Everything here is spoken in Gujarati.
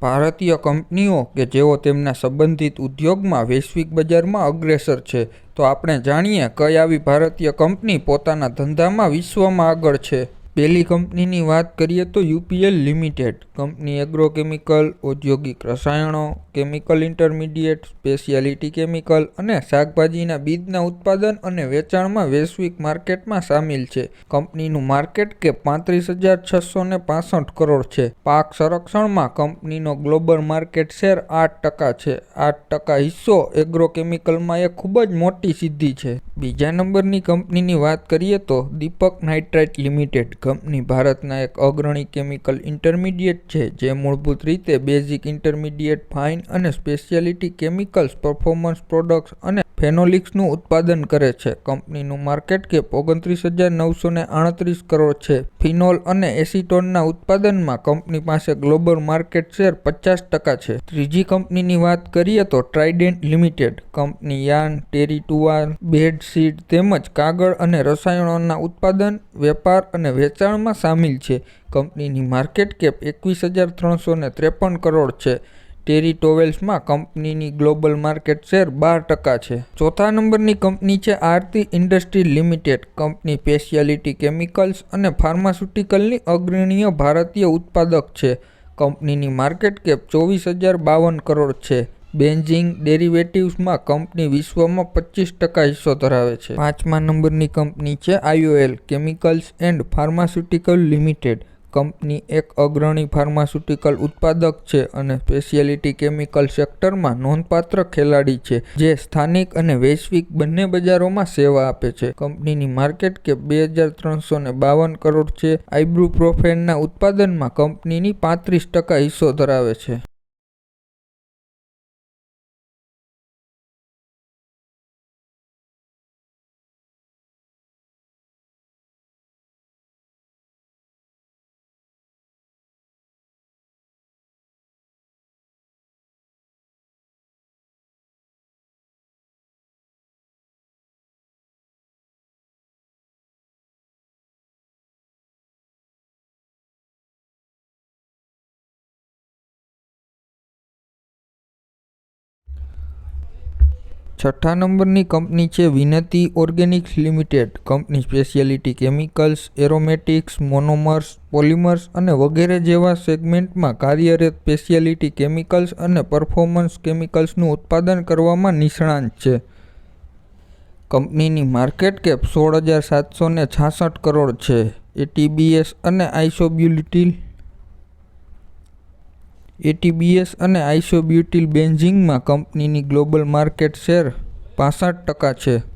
ભારતીય કંપનીઓ કે જેઓ તેમના સંબંધિત ઉદ્યોગમાં વૈશ્વિક બજારમાં અગ્રેસર છે, તો આપણે જાણીએ કઈ આવી ભારતીય કંપની પોતાના ધંધામાં વિશ્વમાં આગળ છે. પહેલી કંપનીની વાત કરીએ તો યુપીએલ લિમિટેડ. કંપની એગ્રોકેમિકલ, ઔદ્યોગિક રસાયણો, કેમિકલ ઇન્ટરમીડિયેટ, સ્પેશિયાલિટી કેમિકલ અને શાકભાજીના બીજના ઉત્પાદન અને વેચાણમાં વૈશ્વિક માર્કેટમાં સામેલ છે. કંપનીનું માર્કેટ કેપ 35,665 કરોડ છે. પાક સંરક્ષણમાં કંપનીનો ગ્લોબલ માર્કેટ શેર 8% છે. 8% હિસ્સો એગ્રોકેમિકલમાં એક ખૂબ જ મોટી સિદ્ધિ છે. બીજા નંબરની કંપનીની વાત કરીએ તો દીપક નાઇટ્રાઇટ લિમિટેડ. કંપની ભારતના એક અગ્રણી કેમિકલ ઇન્ટરમીડિયેટ છે, જે મૂળભૂત રીતે બેઝિક ઇન્ટરમીડિયેટ, ફાઇન અને સ્પેશિયાલિટી કેમિકલ્સ, પરફોર્મન્સ પ્રોડક્ટ્સ અને ફેનોલિક્સનું ઉત્પાદન કરે છે. કંપનીનું માર્કેટ કેપ 29,938 કરોડ છે. ફિનોલ અને એસીટોનના ઉત્પાદનમાં કંપની પાસે ગ્લોબલ માર્કેટ શેર 50% છે. ત્રીજી કંપનીની વાત કરીએ તો Trident Limited. Company yarn, terry towel, bedsheet તેમજ કાગળ અને રસાયણોના ઉત્પાદન, વેપાર અને વેચાણમાં સામેલ છે. કંપનીની માર્કેટ કેપ 21,353 કરોડ છે. ટેરી ટોવેલ્સમાં કંપનીની ગ્લોબલ માર્કેટ શેર 12% છે. ચોથા નંબરની કંપની છે Aarti Industries Limited. Company speciality chemicals અને ફાર્માસ્યુટિકલની અગ્રણીય ભારતીય ઉત્પાદક છે. કંપનીની માર્કેટ કેપ 24,052 કરોડ છે. બેન્ઝીન ડેરિવેટિવ્સમાં કંપની વિશ્વમાં 25% હિસ્સો ધરાવે છે. પાંચમા નંબરની કંપની છે IOL chemicals and pharmaceutical limited. Company એક અગ્રણી ફાર્માસ્યુટિકલ ઉત્પાદક છે અને સ્પેશિયાલિટી કેમિકલ સેક્ટરમાં નોંધપાત્ર ખેલાડી છે, જે સ્થાનિક અને વૈશ્વિક બંને બજારોમાં સેવા આપે છે. કંપનીની માર્કેટ કેપ 2,352 કરોડ છે. આઇબુપ્રોફેનના ઉત્પાદનમાં કંપનીની 35% હિસ્સો ધરાવે છે. છઠ્ઠા નંબરની કંપની છે Vinati Organics Limited. Company speciality chemicals, aromatics, monomers, polymers અને વગેરે જેવા સેગમેન્ટમાં કાર્યરત સ્પેશિયાલિટી કેમિકલ્સ અને પરફોર્મન્સ કેમિકલ્સનું ઉત્પાદન કરવામાં નિષ્ણાત છે. કંપનીની માર્કેટ કેપ 16,766 કરોડ છે. એટીબીએસ અને આઇસોબ્યુટિલ બેન્ઝીનમાં કંપનીની ગ્લોબલ માર્કેટ શેર 65% છે.